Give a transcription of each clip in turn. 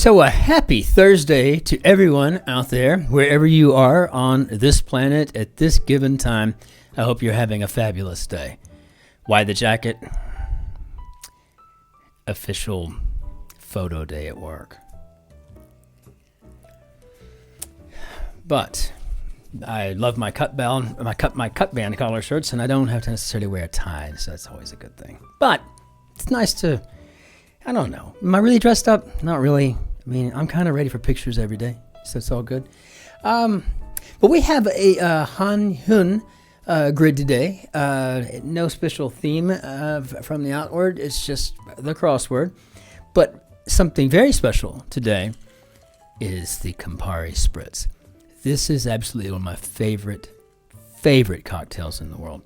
So a happy Thursday to everyone out there, wherever you are on this planet at this given time. I hope you're having a fabulous day. Why the jacket? Official photo day at work. But I love my cut band collar shirts, and I don't have to necessarily wear a tie, so that's always a good thing. But it's nice to, I don't know. Am I really dressed up? Not really. I mean, I'm kind of ready for pictures every day, so it's all good. But we have a Han-Hun grid today. No special theme from the outward. It's just the crossword. But something very special today is the Campari Spritz. This is absolutely one of my favorite cocktails in the world.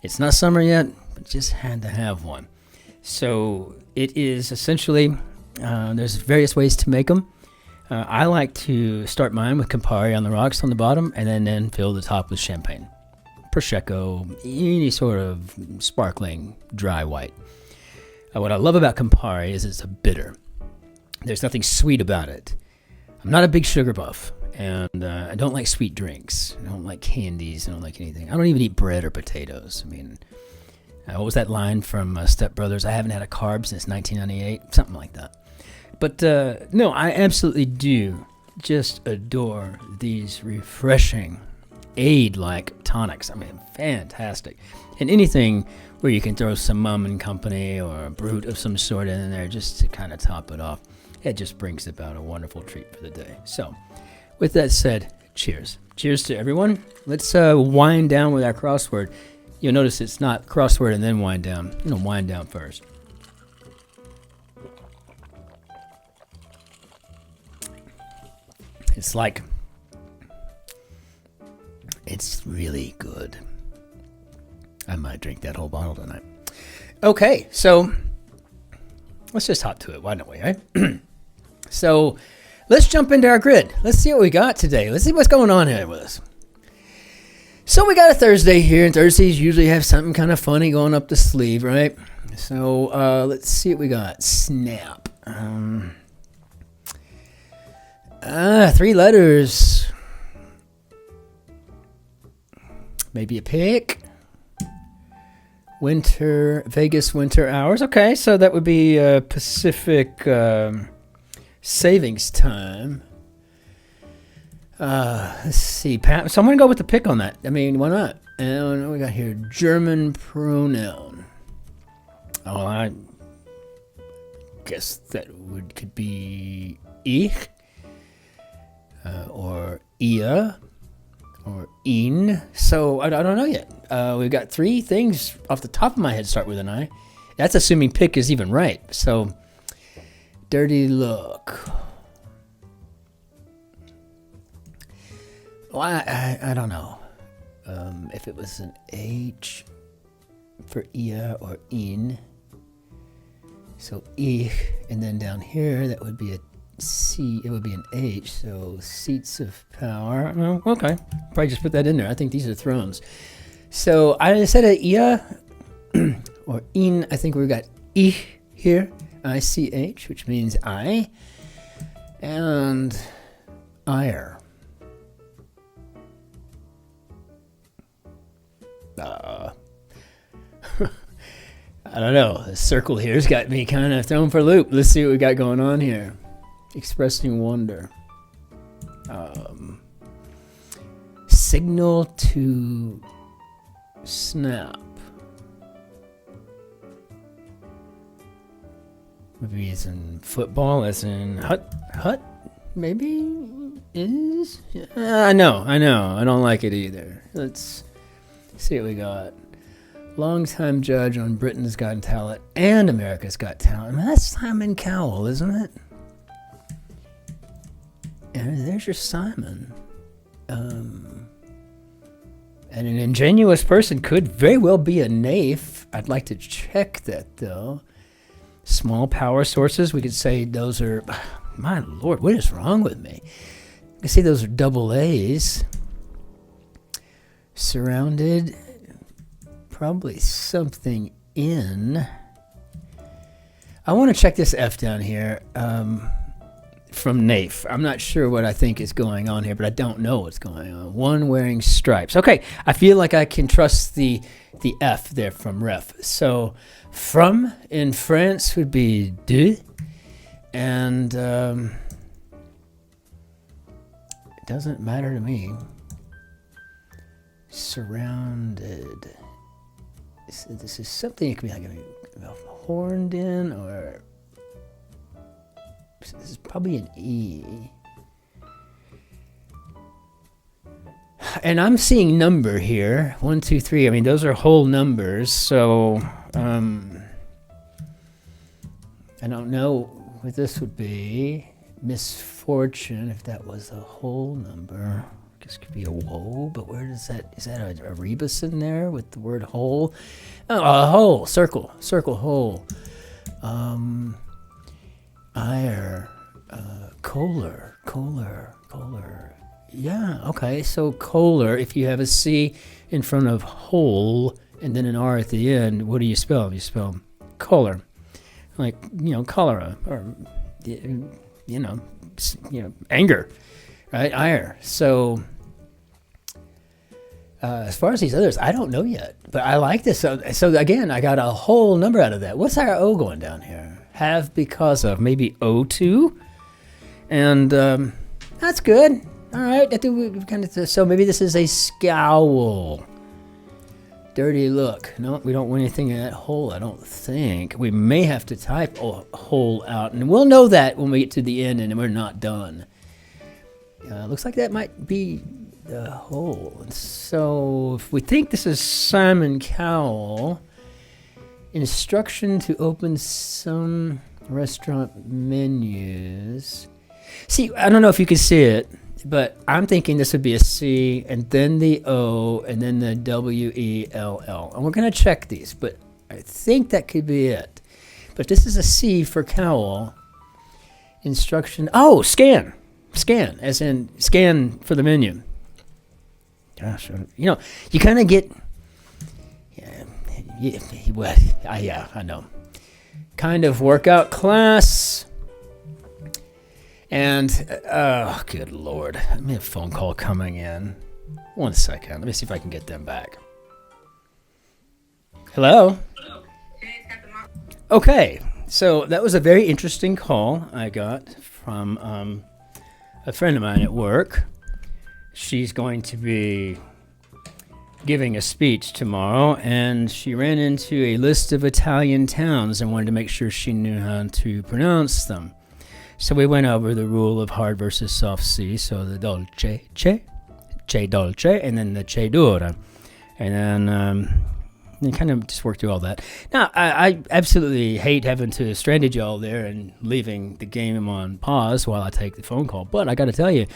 It's not summer yet, but just had to have one. So it is essentially, there's various ways to make them. I like to start mine with Campari on the rocks on the bottom, and then fill the top with champagne, Prosecco, any sort of sparkling dry white. What I love about Campari is it's a bitter. There's nothing sweet about it. I'm not a big sugar buff, and I don't like sweet drinks. I don't like candies. I don't like anything. I don't even eat bread or potatoes. I mean, what was that line from Step Brothers? I haven't had a carb since 1998, something like that. But no, I absolutely do just adore these refreshing aid-like tonics. I mean, fantastic. And anything where you can throw some Mum and Company or a Brut of some sort in there just to kind of top it off. It just brings about a wonderful treat for the day. So, with that said, cheers. Cheers to everyone. Let's wind down with our crossword. You'll notice it's not crossword and then wind down. You know, wind down first. It's like, it's really good. I might drink that whole bottle tonight. Okay, so let's just hop to it. Why don't we, right? So let's jump into our grid. Let's see what we got today. Let's see what's going on here with us. So we got a Thursday here, and Thursdays usually have something kind of funny going up the sleeve, right? So let's see what we got. Snap. 3 letters. Maybe a pick. Vegas winter hours. Okay, so that would be Pacific savings time. Let's see. So I'm going to go with the pick on that. I mean, why not? And what we got here? German pronoun. Oh, I guess that could be ich, or ia, or in. So I don't know yet. We've got 3 things off the top of my head start with an I. That's assuming pick is even right. So, dirty look. Well, I don't know if it was an H for ia or in. So ich, and then down here that would be a C. It would be an H. So seats of power. Oh, okay, probably just put that in there. I think these are thrones. So I said a ia or in. I think we've got ich here. ICH, which means I, and ire. I don't know. The circle here's got me kind of thrown for a loop. Let's see what we got going on here. Expressing wonder. Signal to snap. Maybe as in football, as in hut. Maybe is. No. I don't like it either. Let's see what we got. Longtime judge on Britain's Got Talent and America's Got Talent. I mean, that's Simon Cowell, isn't it? And there's your Simon. And an ingenuous person could very well be a naif. I'd like to check that, though. Small power sources, we could say those are... My Lord, what is wrong with me? I could say those are double A's. Surrounded... Probably something in. I want to check this F down here. from Nafe. I'm not sure what I think is going on here, but I don't know what's going on. One wearing stripes. Okay, I feel like I can trust the F there from ref. So from in France would be de, and it doesn't matter to me. Surrounded. This is something. It could be like horned in, or this is probably an E. And I'm seeing number here. 1, 2, 3. I mean, those are whole numbers. So I don't know what this would be. Misfortune, if that was a whole number. I guess it could be a woe, but where does that, is that a rebus in there with the word whole? Oh, a hole, circle, hole. Ire, Kohler. Yeah, okay, so Kohler, if you have a C in front of whole and then an R at the end, what do you spell? You spell Kohler, like, cholera, or, anger, right? Ire. So, as far as these others, I don't know yet, but I like this. So again, I got a whole number out of that. What's our O going down here? Have, because of, maybe O2, and that's good. All right, I think we kind of, so maybe this is a scowl. Dirty look. No, we don't want anything in that hole, I don't think. We may have to type a hole out, and we'll know that when we get to the end and we're not done. Looks like that might be the hole. So if we think this is Simon Cowell, instruction to open some restaurant menus. See, I don't know if you can see it, but I'm thinking this would be a C, and then the O, and then the W-E-L-L. And we're going to check these, but I think that could be it. But this is a C for Cowell. Instruction. Oh, scan. Scan, as in scan for the menu. Gosh, you kind of get... Yeah, I know. Kind of workout class. And, oh, good Lord. I mean, a phone call coming in. 1 second. Let me see if I can get them back. Hello? Okay. So that was a very interesting call I got from a friend of mine at work. She's going to be giving a speech tomorrow, and she ran into a list of Italian towns and wanted to make sure she knew how to pronounce them. So we went over the rule of hard versus soft C. So the dolce, che dolce, and then the che dura. And then we kind of just worked through all that. Now, I absolutely hate having to stranded y'all there and leaving the game on pause while I take the phone call. But I got to tell you,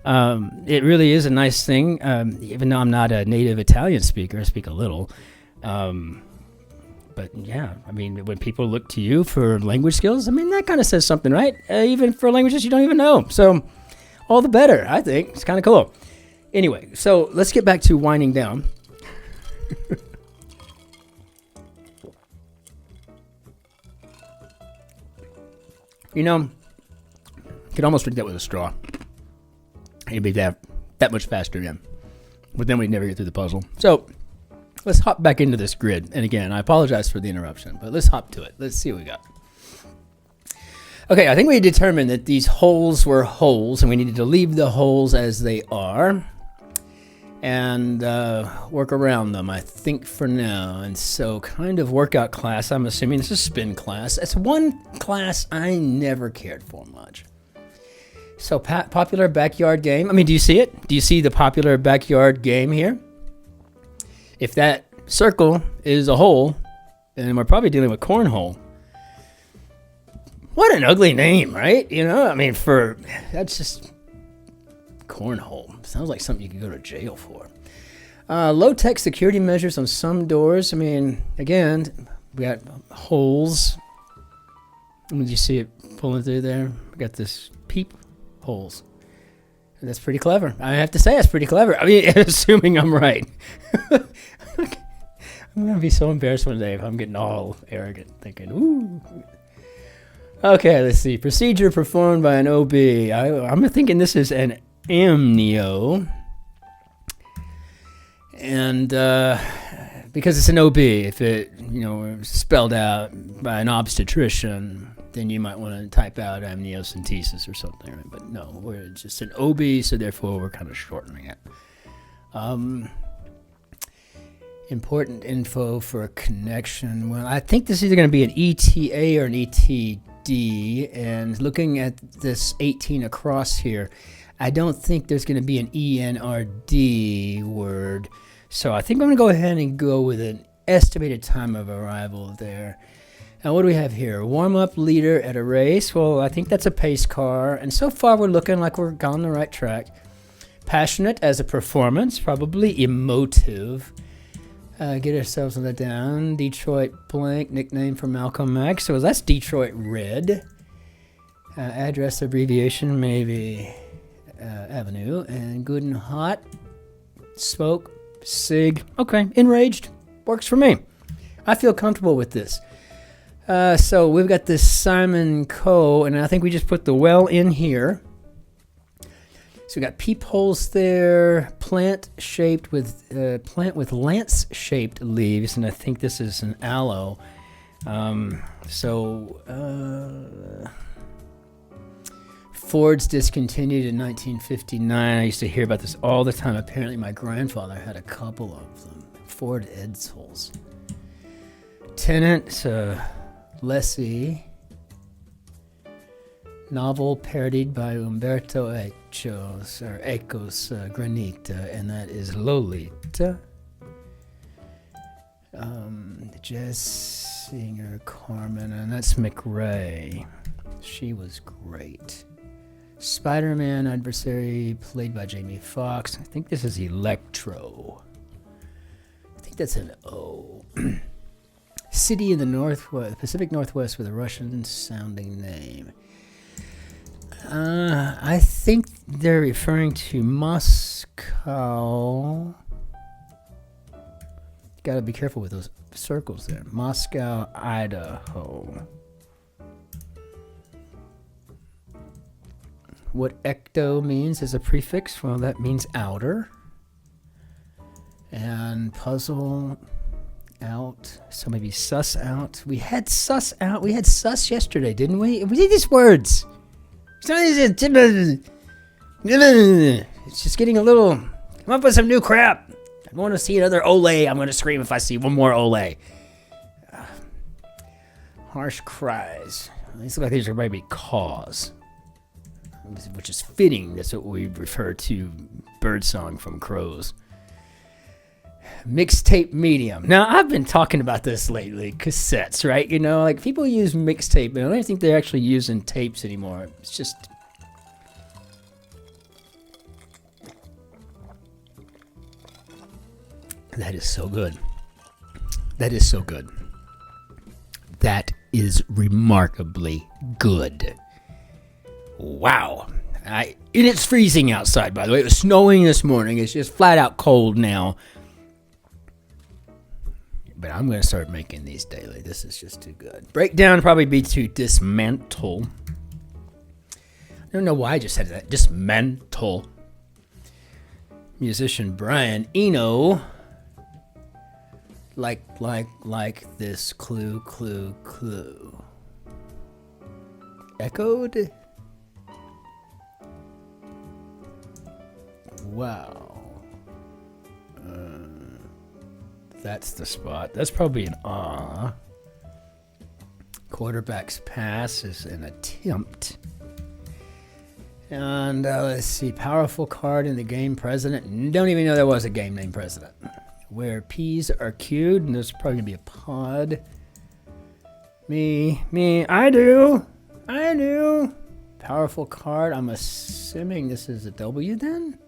it really is a nice thing. Even though I'm not a native Italian speaker, I speak a little. But yeah, I mean, when people look to you for language skills, I mean, that kind of says something, right? Even for languages you don't even know. So all the better, I think. It's kind of cool. Anyway, so let's get back to winding down. You could almost drink that with a straw. It'd be that much faster, yeah. But then we'd never get through the puzzle. So let's hop back into this grid. And again, I apologize for the interruption, but let's hop to it. Let's see what we got. Okay, I think we determined that these holes were holes, and we needed to leave the holes as they are and work around them, I think, for now. And so kind of workout class, I'm assuming this is spin class. It's one class I never cared for much. So popular backyard game. I mean, do you see it? Do you see the popular backyard game here? If that circle is a hole, then we're probably dealing with cornhole. What an ugly name, right? I mean, that's just cornhole. Sounds like something you could go to jail for. Low-tech security measures on some doors. I mean, again, we got holes. Did you see it pulling through there? We got this peep holes. And that's pretty clever. I have to say, that's pretty clever. I mean, assuming I'm right. I'm going to be so embarrassed one day if I'm getting all arrogant, thinking, ooh. Okay, let's see. Procedure performed by an OB. I'm thinking this is an amnio. And because it's an OB, if it, spelled out by an obstetrician, then you might want to type out amniocentesis or something. Right? But no, we're just an OB, so therefore we're kind of shortening it. Important info for a connection. Well, I think this is either going to be an ETA or an ETD. And looking at this 18 across here, I don't think there's going to be an ENRD word. So I think I'm going to go ahead and go with an estimated time of arrival there. Now, what do we have here? Warm-up leader at a race. Well, I think that's a pace car. And so far, we're looking like we're on the right track. Passionate as a performance, probably emotive. Get ourselves on that down. Detroit blank, nickname for Malcolm X. So that's Detroit Red. Address abbreviation, maybe Avenue. And good and hot. Smoke, sig. Okay, enraged. Works for me. I feel comfortable with this. So we've got this Simon Coe, and I think we just put the well in here. So we got peepholes there, plant with lance-shaped leaves, and I think this is an aloe. Fords discontinued in 1959. I used to hear about this all the time. Apparently my grandfather had a couple of them. Ford Edsel's. Tenant, lessee. Novel parodied by Umberto Ecos Granita, and that is Lolita. Jazz singer Carmen, and that's McRae. She was great. Spider-Man adversary played by Jamie Foxx. I think this is Electro. I think that's an O. City in the Pacific Northwest with a Russian-sounding name. I think they're referring to Moscow. Got to be careful with those circles there. Moscow, Idaho. What ecto means as a prefix? Well, that means outer. And puzzle out. So maybe suss out. We had suss out. We had suss yesterday, didn't we? We did these words. It's just getting a little. Come up with some new crap. I want to see another Olay. I'm going to scream if I see one more Olay. Harsh cries. These look like these are maybe caws, which is fitting. That's what we refer to birdsong from crows. Mixtape medium. Now, I've been talking about this lately. Cassettes, right? Like people use mixtape, but I don't think they're actually using tapes anymore. It's just. That is so good. That is so good. That is remarkably good. Wow. And it's freezing outside, by the way. It was snowing this morning. It's just flat out cold now. But I'm going to start making these daily. This is just too good. Breakdown probably be to dismantle. I don't know why I just said that. Dismantle. Musician Brian Eno. Like this clue. Echoed? Wow. That's the spot. That's probably an ah. Quarterback's pass is an attempt. And let's see. Powerful card in the game president. Don't even know there was a game named president. Where P's are cued. And there's probably going to be a pod. Me. I do. Powerful card. I'm assuming this is a W then?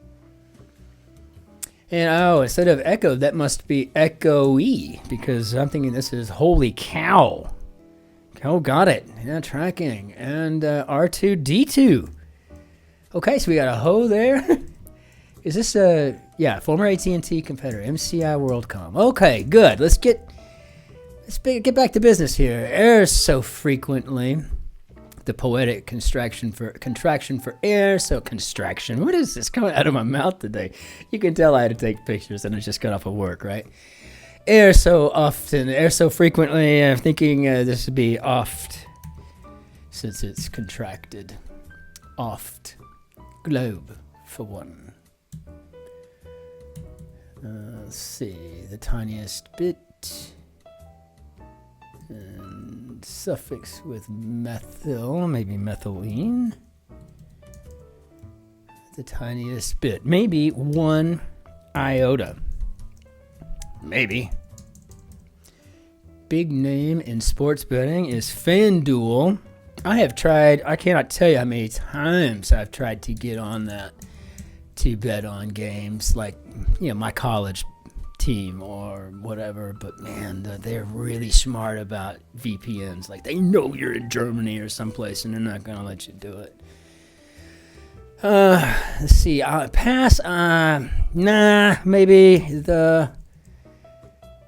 And instead of echo, that must be echo-y, because I'm thinking this is holy cow. Oh, got it. Yeah, tracking. And R2-D2. Okay, so we got a ho there. Is this former AT&T competitor, MCI WorldCom. Okay, good. Let's get back to business here. Errors so frequently. the poetic contraction for air. So contraction. What is this coming out of my mouth today? You can tell I had to take pictures and I just got off of work, right? Air so often, air so frequently. I'm thinking this would be oft, since it's contracted. Oft. Globe, for one. Let's see, the tiniest bit. And suffix with methyl, maybe methylene. The tiniest bit, maybe 1 iota. Maybe. Big name in sports betting is FanDuel. I cannot tell you how many times I've tried to get on that to bet on games like, my college team or whatever, but man, they're really smart about VPNs. Like, they know you're in Germany or someplace and they're not going to let you do it. Let's see, pass, maybe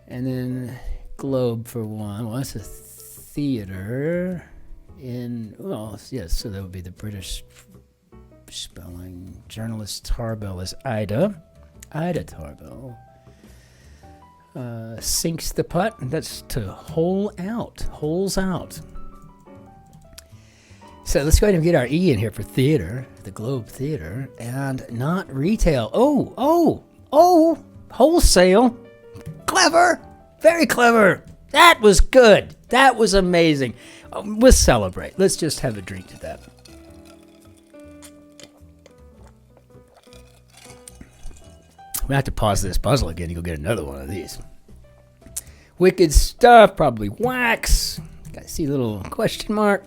and then globe for one. Well, that's a theater yes, so that would be the British spelling. Journalist Tarbell is Ida Tarbell. Sinks the putt, that's to hole out, holes out. So let's go ahead and get our E in here for theater, the Globe Theater, and not retail. Oh, wholesale. Clever, very clever. That was good. That was amazing. We'll celebrate. Let's just have a drink to that. We have to pause this puzzle again. You'll get another one of these. Wicked stuff, probably wax. Got to see a little question mark.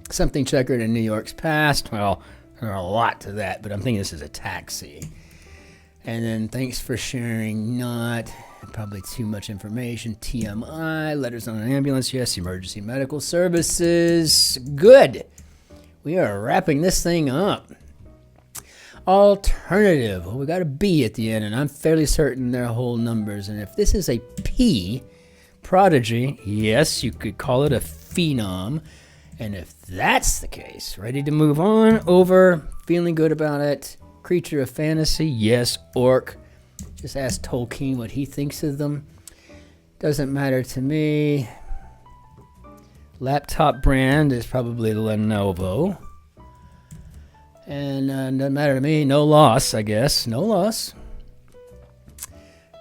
Something checkered in New York's past. Well, there's a lot to that, but I'm thinking this is a taxi. And then thanks for sharing. Not probably too much information. TMI, letters on an ambulance. Yes, emergency medical services. Good. We are wrapping this thing up. Alternative. Well, we got a B at the end, and I'm fairly certain they're whole numbers. And if this is a P, prodigy, yes, you could call it a phenom. And if that's the case, ready to move on, over, feeling good about it. Creature of fantasy, yes, orc. Just ask Tolkien what he thinks of them. Doesn't matter to me. Laptop brand is probably Lenovo. And doesn't matter to me. No loss, I guess. No loss.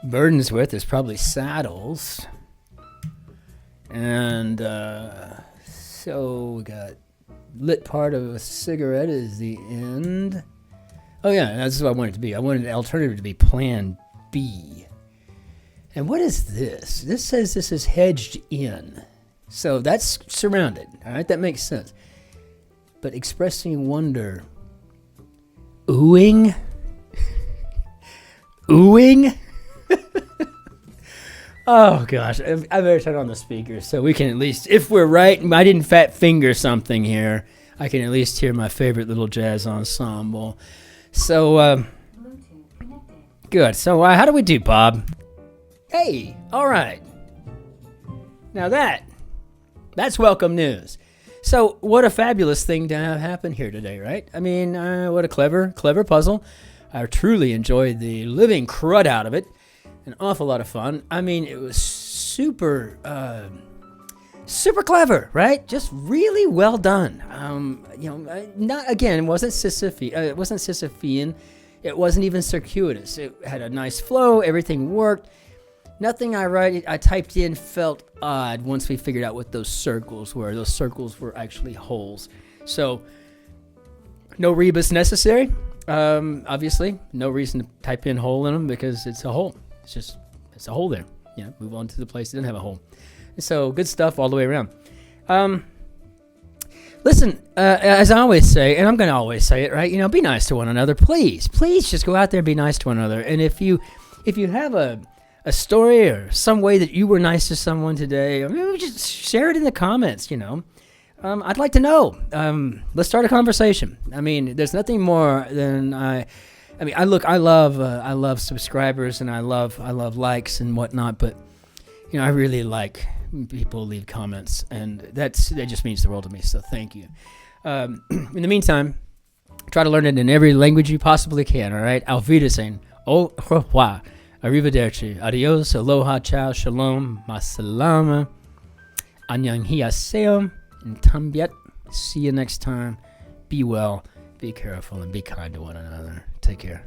Burdens with is probably saddles. And so we got lit part of a cigarette is the end. Oh yeah, that's what I wanted it to be. I wanted the alternative to be Plan B. And what is this? This says this is hedged in. So that's surrounded. All right, that makes sense. But expressing wonder. Oohing? Oohing? Oh, gosh. I better turn on the speaker so we can at least, if we're right, I didn't fat finger something here, I can at least hear my favorite little jazz ensemble. So, good. So, how do we do, Bob? Hey, all right. Now that's welcome news. So, what a fabulous thing to have happen here today, right? I mean, what a clever puzzle. I truly enjoyed the living crud out of it. An awful lot of fun. I mean, it was super clever, right? Just really well done. Not again. It wasn't Sisyphean. It wasn't even circuitous. It had a nice flow. Everything worked. Nothing I typed in felt odd once we figured out what those circles were. Those circles were actually holes. So, no rebus necessary. Obviously, no reason to type in hole in them because it's a hole. It's a hole there. Move on to the place that didn't have a hole. So, good stuff all the way around. Listen, as I always say, and I'm going to always say it, right? Be nice to one another. Please just go out there and be nice to one another. And if you have a story or some way that you were nice to someone today, or maybe just share it in the comments, I'd like to know. Let's start a conversation. I mean, there's nothing more than I love subscribers and I love likes and whatnot, but I really like people leave comments, and that just means the world to me. So thank you. In the meantime, try to learn it in every language you possibly can. All right. Auf Wiedersehen. Au revoir. Arrivederci. Adios. Aloha. Ciao. Shalom. Masalama. Annyeonghaseyo. And tambiet. See you next time. Be well. Be careful and be kind to one another. Take care.